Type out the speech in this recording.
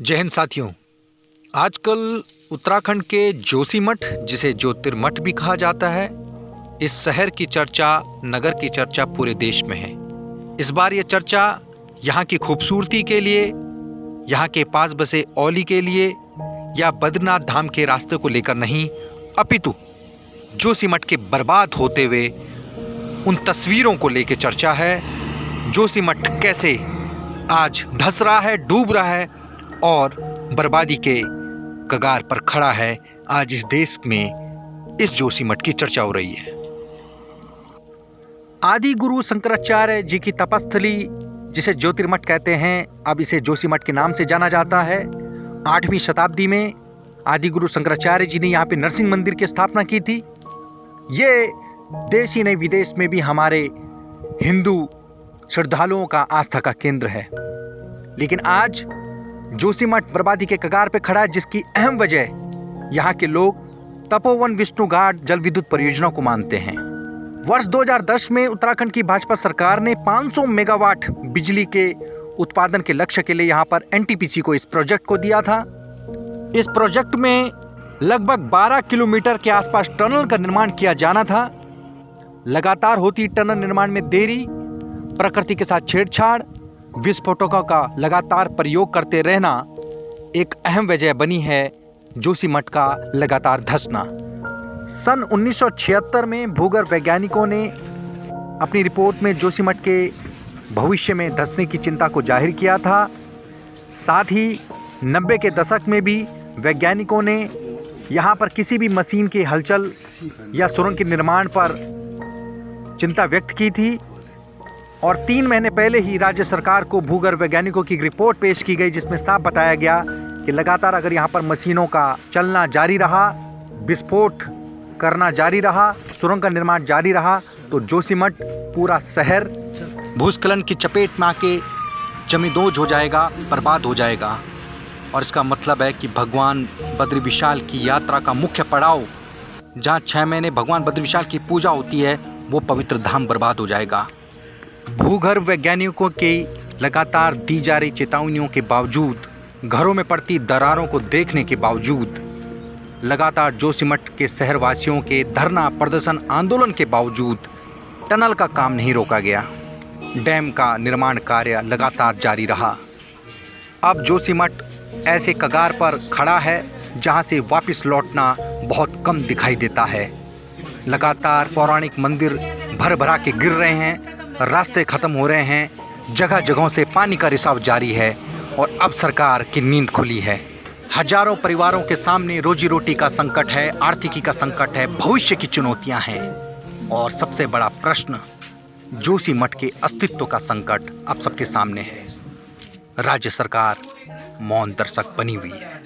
जय हिंद साथियों। आजकल उत्तराखंड के जोशीमठ, जिसे ज्योतिर्मठ भी कहा जाता है, इस शहर की चर्चा, नगर की चर्चा पूरे देश में है। इस बार ये चर्चा यहाँ की खूबसूरती के लिए, यहाँ के पास बसे औली के लिए या बद्रीनाथ धाम के रास्ते को लेकर नहीं, अपितु जोशीमठ के बर्बाद होते हुए उन तस्वीरों को लेकर चर्चा है। जोशीमठ कैसे आज धंस रहा है, डूब रहा है और बर्बादी के कगार पर खड़ा है। आज इस देश में इस जोशीमठ की चर्चा हो रही है। आदि गुरु शंकराचार्य जी की तपस्थली, जिसे ज्योतिर्मठ कहते हैं, अब इसे जोशीमठ के नाम से जाना जाता है। 8वीं शताब्दी में आदि गुरु शंकराचार्य जी ने यहाँ पे नरसिंह मंदिर की स्थापना की थी। ये देश ही नहीं, विदेश में भी हमारे हिंदू श्रद्धालुओं का आस्था का केंद्र है। लेकिन आज जोशीमठ बर्बादी के कगार पे खड़ा है, जिसकी अहम वजह यहाँ के लोग तपोवन विष्णु घाट जल विद्युत परियोजना को मानते हैं। वर्ष 2010 में उत्तराखंड की भाजपा सरकार ने 500 मेगावाट बिजली के उत्पादन के लक्ष्य के लिए यहाँ पर एनटीपीसी को इस प्रोजेक्ट को दिया था। इस प्रोजेक्ट में लगभग 12 किलोमीटर के आसपास टनल का निर्माण किया जाना था। लगातार होती टनल निर्माण में देरी, प्रकृति के साथ छेड़छाड़, विस्फोटकों का लगातार प्रयोग करते रहना एक अहम वजह बनी है जोशीमठ का लगातार धंसना। सन 1976 में भूगर्भ वैज्ञानिकों ने अपनी रिपोर्ट में जोशीमठ के भविष्य में धंसने की चिंता को जाहिर किया था। साथ ही 90 के दशक में भी वैज्ञानिकों ने यहाँ पर किसी भी मशीन की हलचल या सुरंग के निर्माण पर चिंता व्यक्त की थी। और 3 महीने पहले ही राज्य सरकार को भूगर्भ वैज्ञानिकों की रिपोर्ट पेश की गई, जिसमें साफ बताया गया कि लगातार अगर यहाँ पर मशीनों का चलना जारी रहा, विस्फोट करना जारी रहा, सुरंग का निर्माण जारी रहा, तो जोशीमठ पूरा शहर भूस्खलन की चपेट में आके जमींदोज हो जाएगा, बर्बाद हो जाएगा। और इसका मतलब है कि भगवान बद्री विशाल की यात्रा का मुख्य पड़ाव, जहाँ 6 महीने भगवान बद्री विशाल की पूजा होती है, वो पवित्र धाम बर्बाद हो जाएगा। भूगर्भ वैज्ञानिकों की लगातार दी जा रही चेतावनियों के बावजूद, घरों में पड़ती दरारों को देखने के बावजूद, लगातार जोशीमठ के शहरवासियों के धरना प्रदर्शन आंदोलन के बावजूद टनल का काम नहीं रोका गया। डैम का निर्माण कार्य लगातार जारी रहा। अब जोशीमठ ऐसे कगार पर खड़ा है जहां से वापस लौटना बहुत कम दिखाई देता है। लगातार पौराणिक मंदिर भर भरा के गिर रहे हैं, रास्ते खत्म हो रहे हैं, जगह जगहों से पानी का रिसाव जारी है और अब सरकार की नींद खुली है। हजारों परिवारों के सामने रोजी रोटी का संकट है, आर्थिकी का संकट है, भविष्य की चुनौतियां हैं और सबसे बड़ा प्रश्न जोशीमठ के अस्तित्व का संकट अब सबके सामने है। राज्य सरकार मौन दर्शक बनी हुई है।